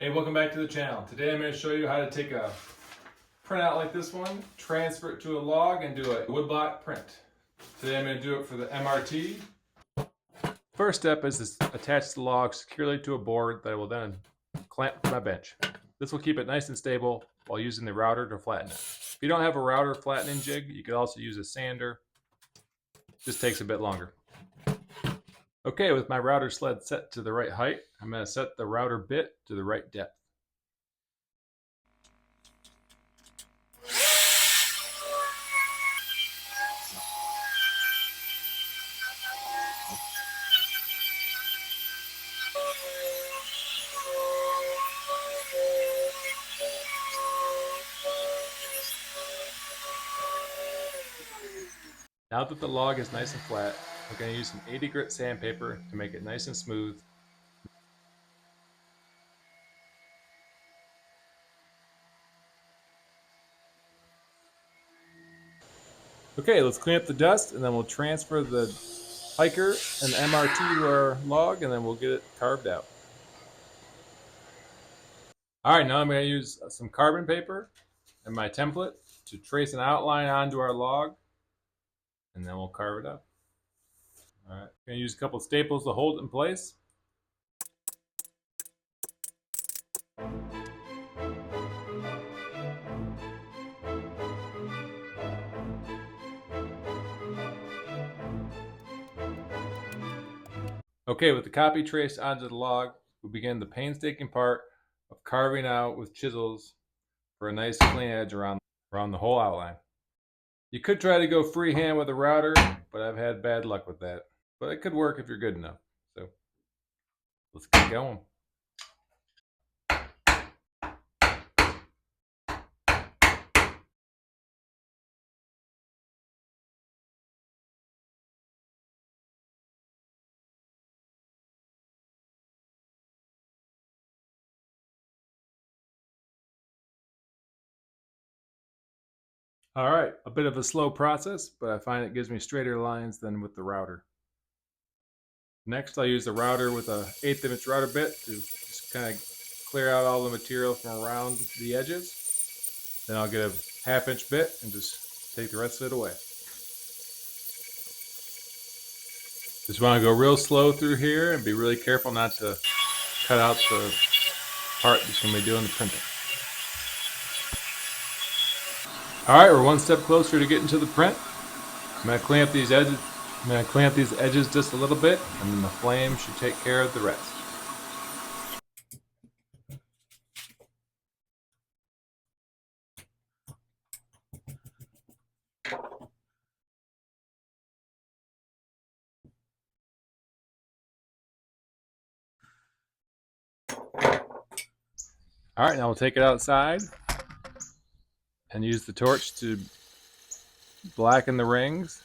Hey, welcome back to the channel. Today I'm going to show you how to take a printout like this one, transfer it to a log, and do a woodblock print. Today I'm going to do it for the MRT. First step is to attach the log securely to a board that I will then clamp to my bench. This will keep it nice and stable while using the router to flatten it. If you don't have a router flattening jig, you could also use a sander. Just takes a bit longer. Okay, with my router sled set to the right height, I'm going to set the router bit to the right depth. Now that the log is nice and flat, we're going to use some 80 grit sandpaper to make it nice and smooth. Okay, let's clean up the dust and then we'll transfer the hiker and the MRT to our log and then we'll get it carved out. Alright, now I'm going to use some carbon paper and my template to trace an outline onto our log and then we'll carve it up. Alright, I'm going to use a couple staples to hold it in place. Okay, with the copy traced onto the log, we begin the painstaking part of carving out with chisels for a nice clean edge around the whole outline. You could try to go freehand with a router, but I've had bad luck with that. But it could work if you're good enough. So let's get going. All right, a bit of a slow process, but I find it gives me straighter lines than with the router. Next, I'll use the router with a 1/8 inch router bit to just kind of clear out all the material from around the edges. Then I'll get a 1/2 inch bit and just take the rest of it away. Just want to go real slow through here and be really careful not to cut out the part that's going to be doing the printing. Alright, we're one step closer to getting to the print. I'm going to clean up these edges just a little bit, and then the flame should take care of the rest. Alright, now we'll take it outside and use the torch to blacken the rings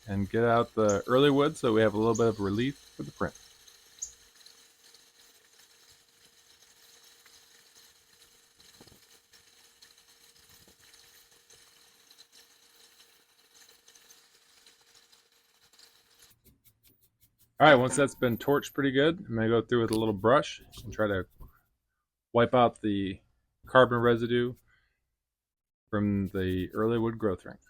and get out the early wood so we have a little bit of relief for the print. Alright, once that's been torched pretty good, I'm going to go through with a little brush and try to wipe out the carbon residue from the early wood growth rings.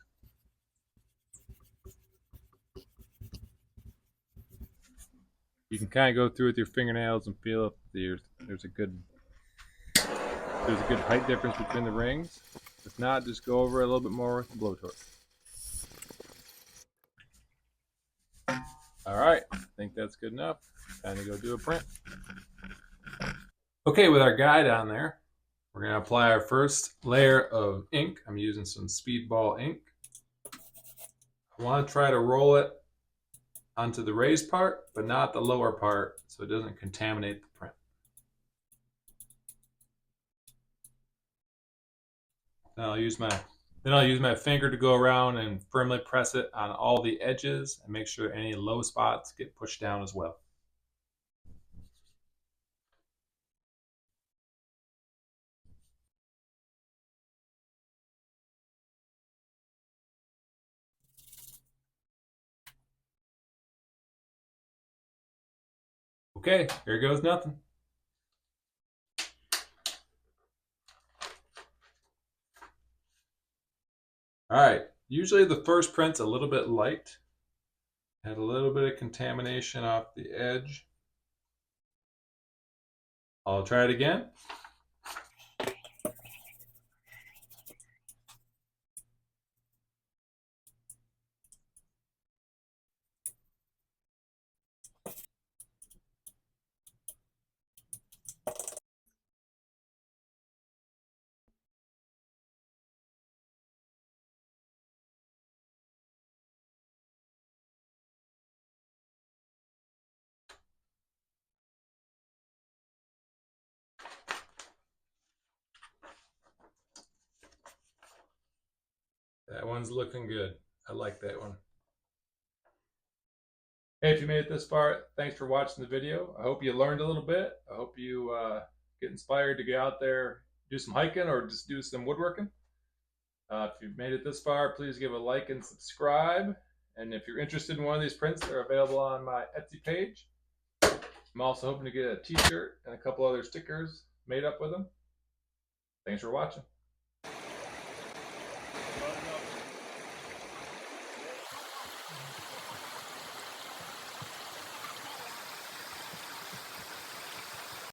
You can kind of go through with your fingernails and feel if there's a good height difference between the rings. If not, just go over it a little bit more with the blowtorch. Alright, I think that's good enough. Time to go do a print. Okay, with our guide on there, we're going to apply our first layer of ink. I'm using some Speedball ink. I want to try to roll it onto the raised part, but not the lower part, so it doesn't contaminate the print. Then I'll use my finger to go around and firmly press it on all the edges and make sure any low spots get pushed down as well. Okay, here goes nothing. All right, usually the first print's a little bit light. Had a little bit of contamination off the edge. I'll try it again. That one's looking good. I like that one. Hey, if you made it this far, thanks for watching the video. I hope you learned a little bit. I hope you get inspired to get out there, do some hiking, or just do some woodworking. If you've made it this far, please give a like and subscribe. And if you're interested in one of these prints, they're available on my Etsy page. I'm also hoping to get a t-shirt and a couple other stickers made up with them. Thanks for watching.